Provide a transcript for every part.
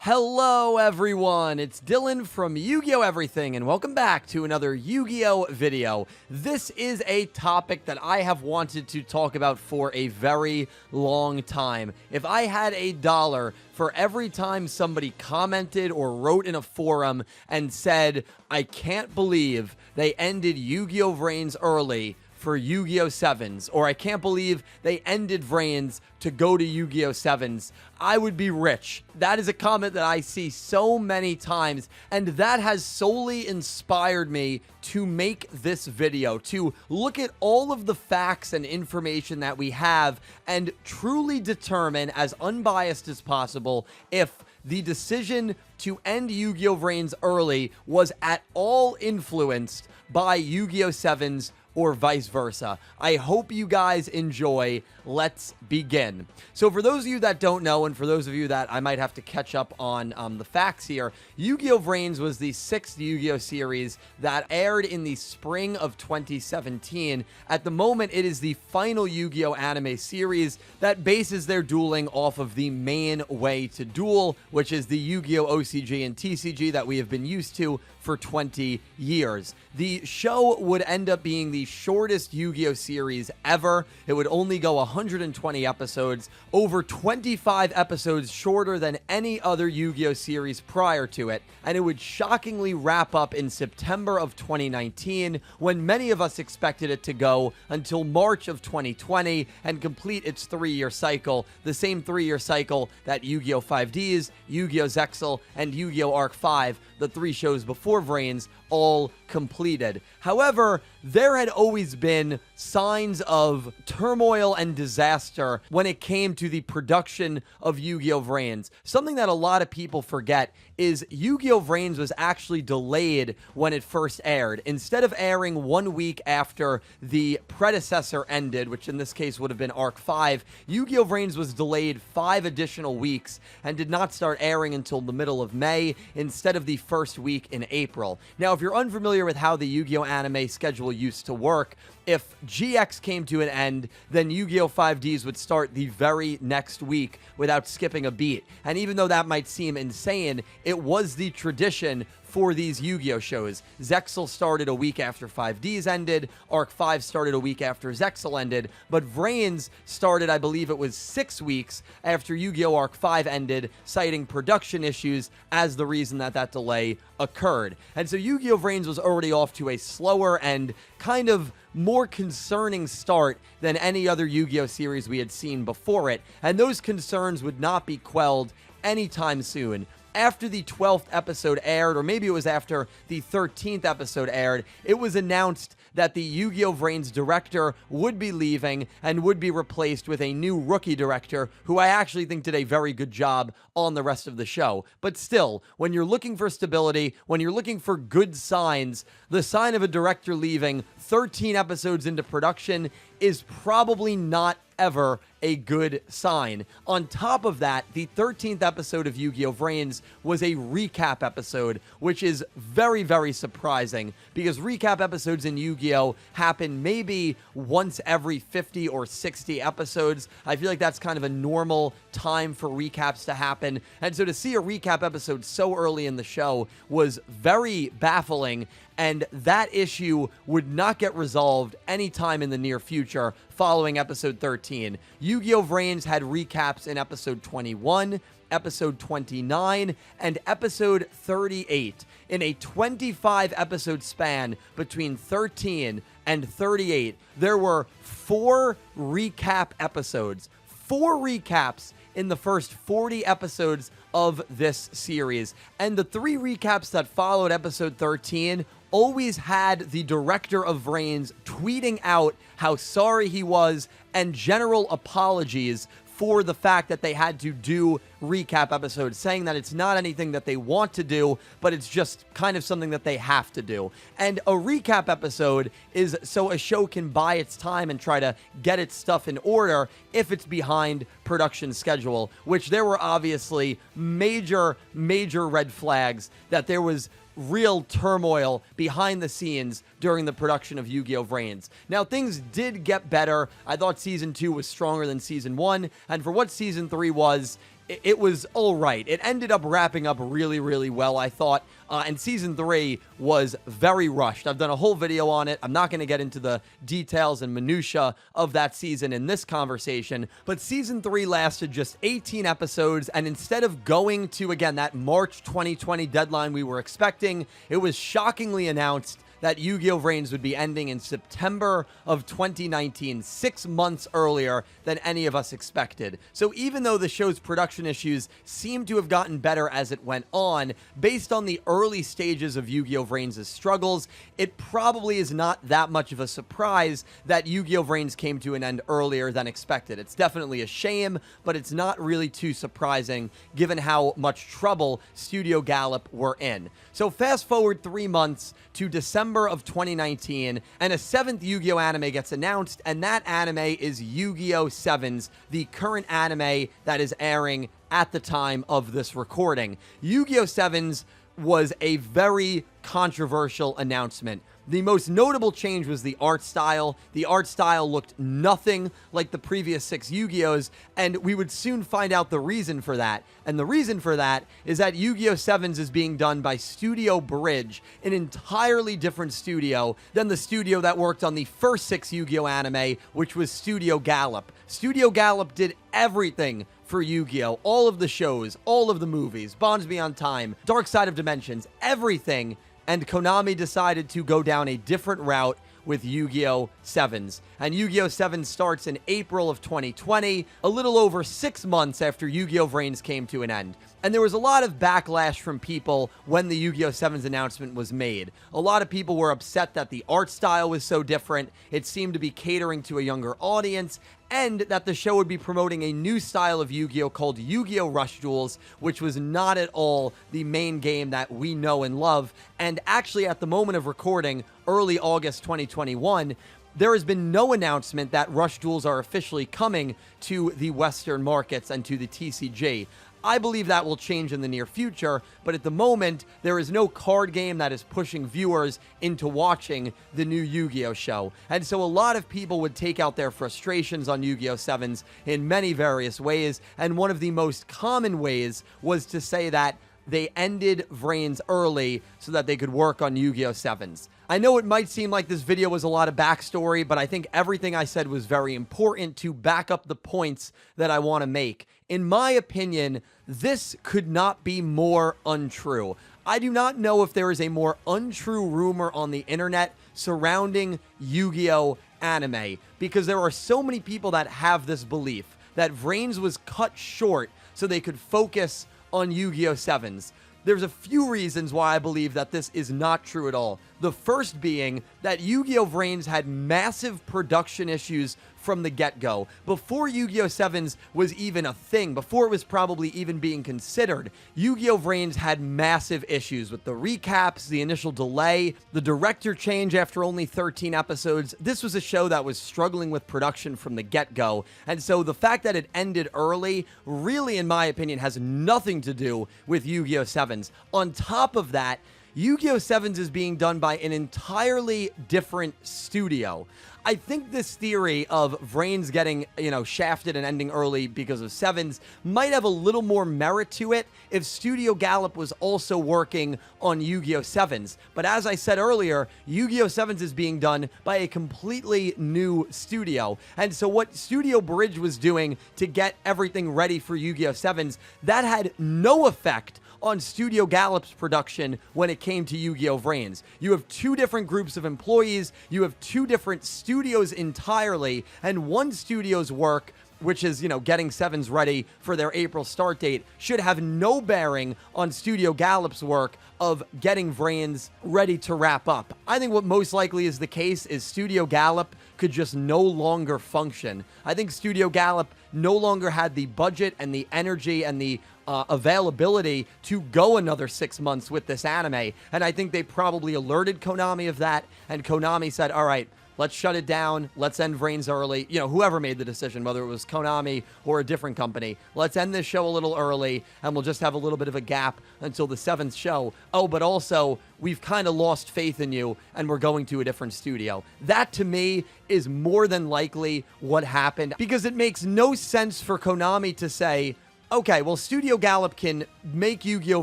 Hello everyone, it's Dylan from Yu-Gi-Oh! Everything, and welcome back to another Yu-Gi-Oh! Video. This is a topic that I have wanted to talk about for a very long time. If I had $1 for every time somebody commented or wrote in a forum and said, I can't believe they ended Yu-Gi-Oh! VRains early for Yu-Gi-Oh! 7s, or I can't believe they ended VRains to go to Yu-Gi-Oh! 7s, I would be rich. That is a comment that I see so many times, and that has solely inspired me to make this video, to look at all of the facts and information that we have and truly determine, as unbiased as possible, if the decision to end Yu-Gi-Oh! VRains early was at all influenced by Yu-Gi-Oh! 7s or vice versa. I hope you guys enjoy. Let's begin. So for those of you that don't know, and for those of you that I might have to catch up on the facts here, Yu-Gi-Oh! VRains was the 6th Yu-Gi-Oh! series that aired in the spring of 2017. At the moment, it is the final Yu-Gi-Oh! Anime series that bases their dueling off of the main way to duel, which is the Yu-Gi-Oh! OCG and TCG that we have been used to for 20 years. The show would end up being the shortest Yu-Gi-Oh! series ever. It would only go 120 episodes, over 25 episodes shorter than any other Yu-Gi-Oh! series prior to it, and it would shockingly wrap up in September of 2019, when many of us expected it to go until March of 2020 and complete its 3-year cycle, the same 3-year cycle that Yu-Gi-Oh! 5Ds, Yu-Gi-Oh! Zexal, and Yu-Gi-Oh! Arc 5, the 3 shows before VRains, all completed. However, there had always been signs of turmoil and disaster when it came to the production of Yu-Gi-Oh! VRains. Something that a lot of people forget is Yu-Gi-Oh! VRains was actually delayed when it first aired. Instead of airing 1 week after the predecessor ended, which in this case would have been Arc 5, Yu-Gi-Oh! VRains was delayed 5 additional weeks and did not start airing until the middle of May instead of the first week in April. Now, if you're unfamiliar with how the Yu-Gi-Oh! Anime schedule used to work, if GX came to an end, then Yu-Gi-Oh! 5Ds would start the very next week without skipping a beat. And even though that might seem insane, it was the tradition for these Yu-Gi-Oh! Shows. Zexal started a week after 5Ds ended, Arc 5 started a week after Zexal ended, but VRains started, I believe it was 6 weeks after Yu-Gi-Oh! Arc 5 ended, citing production issues as the reason that that delay occurred. And so Yu-Gi-Oh! VRains was already off to a slower and kind of more concerning start than any other Yu-Gi-Oh! Series we had seen before it, and those concerns would not be quelled anytime soon. After the 12th episode aired, or maybe it was after the 13th episode aired, it was announced that the Yu-Gi-Oh! VRains director would be leaving and would be replaced with a new rookie director who I actually think did a very good job on the rest of the show. But still, when you're looking for stability, when you're looking for good signs, the sign of a director leaving 13 episodes into production is probably not ever a good sign. On top of that, the 13th episode of Yu-Gi-Oh! VRains was a recap episode, which is very, very surprising because recap episodes in Yu-Gi-Oh! Happen maybe once every 50 or 60 episodes. I feel like that's kind of a normal time for recaps to happen. And so to see a recap episode so early in the show was very baffling, and that issue would not get resolved anytime in the near future following episode 13. Yu-Gi-Oh! VRains had recaps in episode 21, episode 29, and episode 38. In a 25 episode span between 13 and 38, there were 4 recap episodes. 4 recaps in the first 40 episodes of this series. And the 3 recaps that followed episode 13 always had the director of VRains tweeting out how sorry he was and general apologies for the fact that they had to do recap episodes, saying that it's not anything that they want to do, but it's just kind of something that they have to do. And a recap episode is so a show can buy its time and try to get its stuff in order if it's behind production schedule, which there were obviously major red flags that there was real turmoil behind the scenes during the production of Yu-Gi-Oh! VRains. Now, things did get better. I thought Season 2 was stronger than Season 1, and for what Season 3 was, it was all right. It ended up wrapping up really, really well, I thought. And season 3 was very rushed. I've done a whole video on it. I'm not going to get into the details and minutia of that season in this conversation, but season 3 lasted just 18 episodes, and instead of going to, again, that March 2020 deadline we were expecting, it was shockingly announced that Yu-Gi-Oh! VRains would be ending in September of 2019, 6 months earlier than any of us expected. So even though the show's production issues seemed to have gotten better as it went on, based on the early stages of Yu-Gi-Oh! VRains' struggles, it probably is not that much of a surprise that Yu-Gi-Oh! VRains came to an end earlier than expected. It's definitely a shame, but it's not really too surprising given how much trouble Studio Gallop were in. So fast forward 3 months to December of 2019, and a 7th Yu-Gi-Oh! Anime gets announced, and that anime is Yu-Gi-Oh! 7s, the current anime that is airing at the time of this recording. Yu-Gi-Oh! 7s was a very controversial announcement. The most notable change was the art style. The art style looked nothing like the previous 6 Yu-Gi-Ohs, and we would soon find out the reason for that. And the reason for that is that Yu-Gi-Oh! 7s is being done by Studio Bridge, an entirely different studio than the studio that worked on the first 6 Yu-Gi-Oh! Anime, which was Studio Gallop. Studio Gallop did everything for Yu-Gi-Oh! All of the shows, all of the movies, Bonds Beyond Time, Dark Side of Dimensions, everything. And Konami decided to go down a different route with Yu-Gi-Oh! 7s. And Yu-Gi-Oh! 7 starts in April of 2020, a little over 6 months after Yu-Gi-Oh! VRains came to an end. And there was a lot of backlash from people when the Yu-Gi-Oh! 7's announcement was made. A lot of people were upset that the art style was so different, it seemed to be catering to a younger audience, and that the show would be promoting a new style of Yu-Gi-Oh! Called Yu-Gi-Oh! Rush Duels, which was not at all the main game that we know and love. And actually, at the moment of recording, early August 2021, there has been no announcement that Rush Duels are officially coming to the Western markets and to the TCG. I believe that will change in the near future, but at the moment, there is no card game that is pushing viewers into watching the new Yu-Gi-Oh! Show. And so a lot of people would take out their frustrations on Yu-Gi-Oh! 7s in many various ways, and one of the most common ways was to say that they ended VRains early so that they could work on Yu-Gi-Oh! 7s. I know it might seem like this video was a lot of backstory, but I think everything I said was very important to back up the points that I want to make. In my opinion, this could not be more untrue. I do not know if there is a more untrue rumor on the internet surrounding Yu-Gi-Oh! Anime, because there are so many people that have this belief that VRains was cut short so they could focus on Yu-Gi-Oh! 7s. There's a few reasons why I believe that this is not true at all. The first being that Yu-Gi-Oh! VRains had massive production issues from the get-go. Before Yu-Gi-Oh! 7s was even a thing, before it was probably even being considered, Yu-Gi-Oh! VRains had massive issues with the recaps, the initial delay, the director change after only 13 episodes. This was a show that was struggling with production from the get-go, and so the fact that it ended early really, in my opinion, has nothing to do with Yu-Gi-Oh! 7s. On top of that, Yu-Gi-Oh! 7s is being done by an entirely different studio. I think this theory of VRains getting, shafted and ending early because of 7s might have a little more merit to it if Studio Gallop was also working on Yu-Gi-Oh! 7s. But as I said earlier, Yu-Gi-Oh! 7s is being done by a completely new studio. And so what Studio Bridge was doing to get everything ready for Yu-Gi-Oh! 7s, that had no effect on Studio Gallop's production when it came to Yu-Gi-Oh! VRains. You have 2 different groups of employees, you have 2 different studios entirely, and one studio's work, which is, getting 7s ready for their April start date, should have no bearing on Studio Gallop's work of getting VRains ready to wrap up. I think what most likely is the case is Studio Gallop could just no longer function. I think Studio Gallop no longer had the budget and the energy and the availability to go another 6 months with this anime, and I think they probably alerted Konami of that, and Konami said, all right, let's shut it down, let's end VRains early. Whoever made the decision, whether it was Konami or a different company, let's end this show a little early, and we'll just have a little bit of a gap until the 7th show. Oh, but also, we've kind of lost faith in you, and we're going to a different studio. That, to me, is more than likely what happened, because it makes no sense for Konami to say, Okay, well, Studio Gallup can make Yu-Gi-Oh!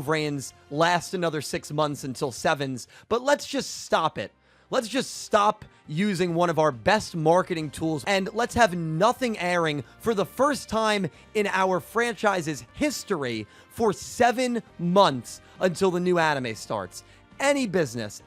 VRains last another 6 months until 7s, but let's just stop it. Let's just stop using one of our best marketing tools, and let's have nothing airing for the first time in our franchise's history for 7 months until the new anime starts. Any business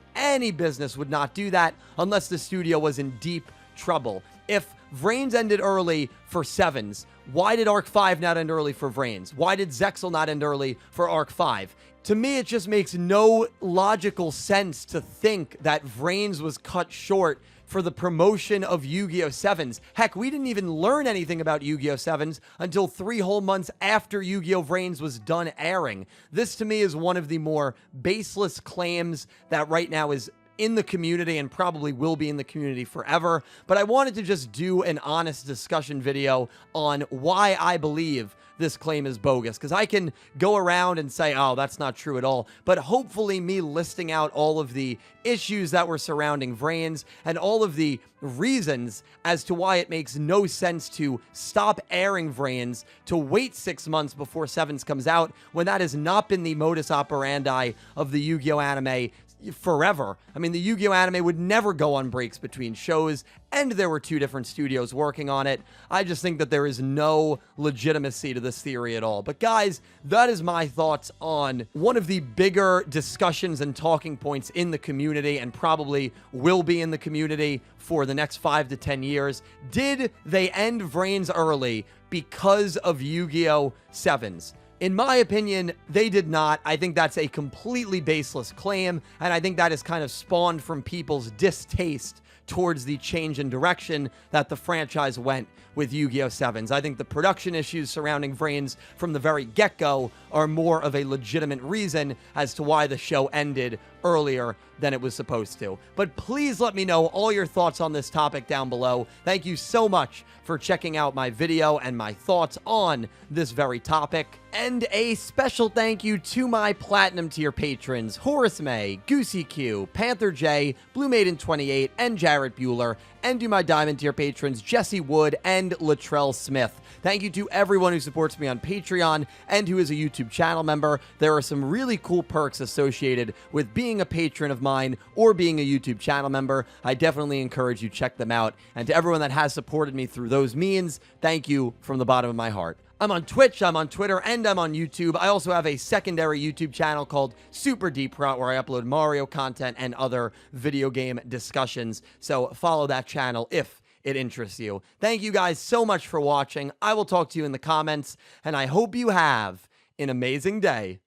would not do that unless the studio was in deep trouble. If VRains ended early for 7s, why did Arc 5 not end early for VRains? Why did Zexal not end early for Arc 5? To me, it just makes no logical sense to think that VRains was cut short for the promotion of Yu-Gi-Oh! 7s. Heck, we didn't even learn anything about Yu-Gi-Oh! 7s until 3 whole months after Yu-Gi-Oh! VRains was done airing. This, to me, is one of the more baseless claims that right now is in the community and probably will be in the community forever. But I wanted to just do an honest discussion video on why I believe this claim is bogus, because I can go around and say, oh, that's not true at all, but hopefully me listing out all of the issues that were surrounding VRains and all of the reasons as to why it makes no sense to stop airing VRains, to wait 6 months before 7s comes out, when that has not been the modus operandi of the Yu-Gi-Oh! Anime forever. I mean, the Yu-Gi-Oh! Anime would never go on breaks between shows, and there were 2 different studios working on it. I just think that there is no legitimacy to this theory at all. But guys, that is my thoughts on one of the bigger discussions and talking points in the community, and probably will be in the community for the next 5 to 10 years. Did they end VRains early because of Yu-Gi-Oh! 7s? In my opinion, they did not. I think that's a completely baseless claim, and I think that is kind of spawned from people's distaste towards the change in direction that the franchise went with Yu-Gi-Oh! 7s. I think the production issues surrounding VRains from the very get-go are more of a legitimate reason as to why the show ended earlier than it was supposed to. But please let me know all your thoughts on this topic down below. Thank you so much for checking out my video and my thoughts on this very topic. And a special thank you to my Platinum tier patrons, Horace Maye, Goosey Q, Panther J, Blue Maiden 28, and Jarrett Buller, and to my Diamond tier patrons, Jesse Wood and Latrell Smith. Thank you to everyone who supports me on Patreon and who is a YouTube channel member. There are some really cool perks associated with being a patron of mine or being a YouTube channel member. I definitely encourage you to check them out. And to everyone that has supported me through those means, thank you from the bottom of my heart. I'm on Twitch, I'm on Twitter, and I'm on YouTube. I also have a secondary YouTube channel called Super Deep Route, where I upload Mario content and other video game discussions. So follow that channel if it interests you. Thank you guys so much for watching. I will talk to you in the comments, and I hope you have an amazing day.